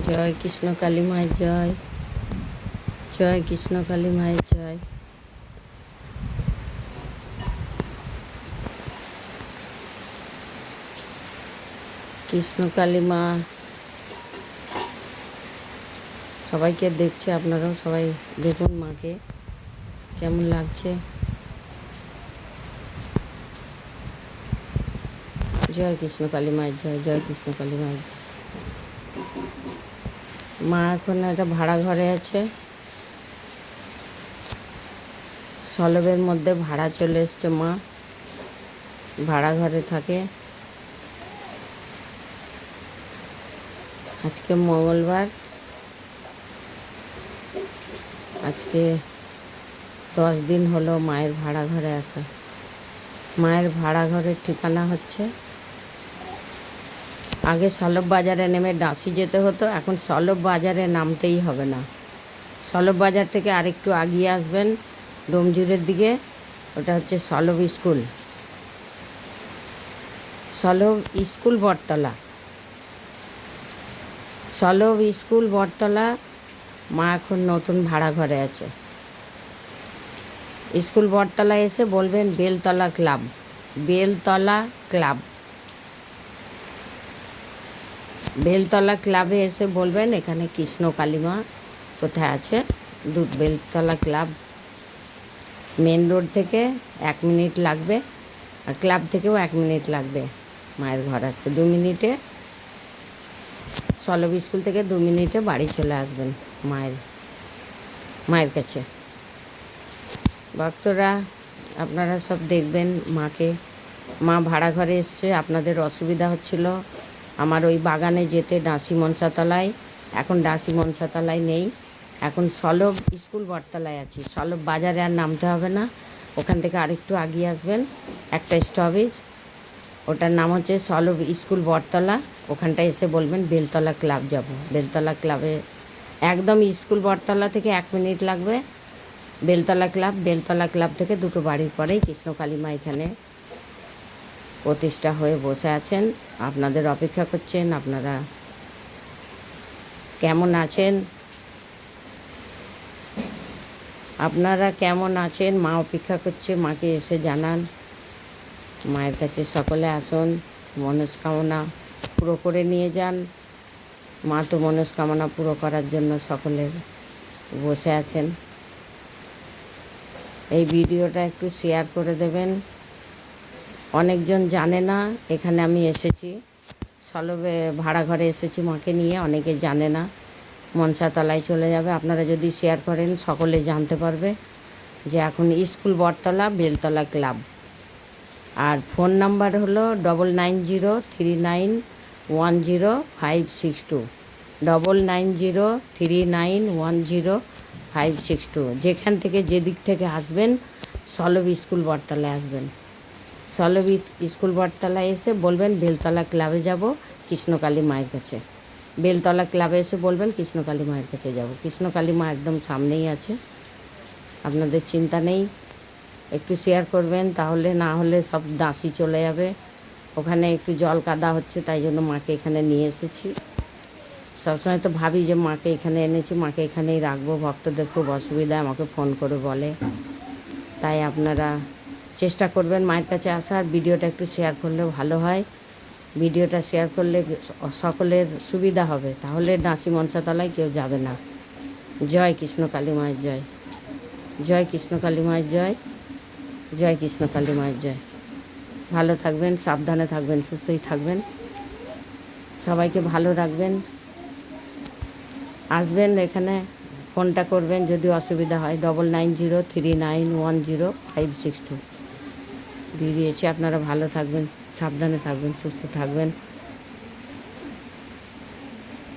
জয় কৃষ্ণ কালী মায়ের জয়। জয় কৃষ্ণ কালী মায়ের জয়। কৃষ্ণ কালী মা সবাইকে দেখছে, আপনারাও সবাই দেখুন মাকে কেমন লাগছে। জয় কৃষ্ণ কালী মায়ের জয়। জয় কৃষ্ণ কালী মায়ের জয়। মা এখন একটা ভাড়া ঘরে আছে, সলবের মধ্যে ভাড়া চলে এসছে। মা ভাড়া ঘরে থাকে। আজকে মঙ্গলবার, আজকে 10 দিন হলো মায়ের ভাড়া ঘরে আসা। মায়ের ভাড়া ঘরের ঠিকানা হচ্ছে, আগে সলব বাজারে নেমে ডাঁসি যেতে হতো, এখন সলব বাজারে নামতেই হবে না। সলব বাজার থেকে আরেকটু আগিয়ে আসবেন ডোমজুরের দিকে, ওটা হচ্ছে সলব স্কুল। সলব স্কুল বটতলা, সলব স্কুল বটতলা। মা এখন নতুন ভাড়া ঘরে আছে। স্কুল বটতলা এসে বলবেন বেলতলা ক্লাব। বেলতলা ক্লাব, বেলতলা ক্লাবে এসে বলবেন এখানে কৃষ্ণ কালী মা কোথায় আছে। বেলতলা ক্লাব মেন রোড থেকে 1 মিনিট লাগবে, আর ক্লাব থেকেও 1 মিনিট লাগবে মায়ের ঘর আসতে। 2 মিনিটে, সলব স্কুল থেকে 2 মিনিটে বাড়ি চলে আসবেন মায়ের কাছে। ভক্তরা আপনারা সব দেখবেন মাকে। মা ভাড়া ঘরে এসছে, আপনাদের অসুবিধা হচ্ছিল আমার ওই বাগানে যেতে ডাঁসি মনসাতলায়। এখন ডাঁসি মনসাতলায় নেই, এখন সলব স্কুল বটতলায় আছি। সলব বাজারে আর নামতে হবে না, ওখান থেকে আরেকটু আগিয়ে আসবেন, একটা স্টপেজ, ওটার নাম হচ্ছে সলব স্কুল বটতলা। ওখানটায় এসে বলবেন বেলতলা ক্লাব যাব। বেলতলা ক্লাবে একদম স্কুল বটতলা থেকে 1 মিনিট লাগবে বেলতলা ক্লাব। বেলতলা ক্লাব থেকে 2টো বাড়ির পরেই কৃষ্ণ কালী মা এখানে প্রতিষ্ঠা হয়ে বসে আছেন, আপনাদের অপেক্ষা করছেন। আপনারা কেমন আছেন? আপনারা কেমন আছেন? মা অপেক্ষা করছে, মাকে এসে জানান। মায়ের কাছে সকলে আসুন, মনস্কামনা পুরো করে নিয়ে যান। মা তো মনস্কামনা পুরো করার জন্য সকলের বসে আছেন। এই ভিডিওটা একটু শেয়ার করে দেবেন। অনেকজন জানে না এখানে আমি এসেছি, সলবে ভাড়া ঘরে এসেছি মাকে নিয়ে, অনেকে জানে না। মনসাতলায় চলে যাবে, আপনারা যদি শেয়ার করেন সকলে জানতে পারবে যে এখন স্কুল বটতলা বেলতলা ক্লাব। আর ফোন নাম্বার হলো 9903910562, 9903910562। যেখান থেকে যেদিক থেকে আসবেন সলব স্কুল বটতলায় আসবেন। সলব স্কুল বটতলায় এসে বলবেন বেলতলা ক্লাবে যাব কৃষ্ণকালী মায়ের কাছে। বেলতলা ক্লাবে এসে বলবেন কৃষ্ণকালী মায়ের কাছে যাব। কৃষ্ণকালী মা একদম সামনেই আছে, আপনাদের চিন্তা নেই। একটু শেয়ার করবেন, তাহলে না হলে সব ডাঁসি চলে যাবে। ওখানে একটু জল কাদা হচ্ছে, তাই জন্য মাকে এখানে নিয়ে এসেছি। সবসময় তো ভাবি যে মাকে এখানে এনেছি, মাকে এখানেই রাখবো। ভক্তদের খুব অসুবিধা, আমাকে ফোন করে বলে। তাই আপনারা চেষ্টা করবেন মায়ের কাছে আসার। ভিডিওটা একটু শেয়ার করলে ভালো হয়। ভিডিওটা শেয়ার করলে সকলের সুবিধা হবে, তাহলে ডাঁসি মনসাতলায় কেউ যাবে না। জয় কৃষ্ণ কালী মায়ের জয়। জয় কৃষ্ণ কালী মায়ের জয়। জয় কৃষ্ণ কালী মায়ের জয়। ভালো থাকবেন, সাবধানে থাকবেন, সুস্থই থাকবেন, সবাইকে ভালো রাখবেন। আসবেন এখানে, ফোনটা করবেন যদি অসুবিধা হয়। 9903910562 দিয়ে দিয়েছি। আপনারা ভালো থাকবেন, সাবধানে থাকবেন, সুস্থ থাকবেন।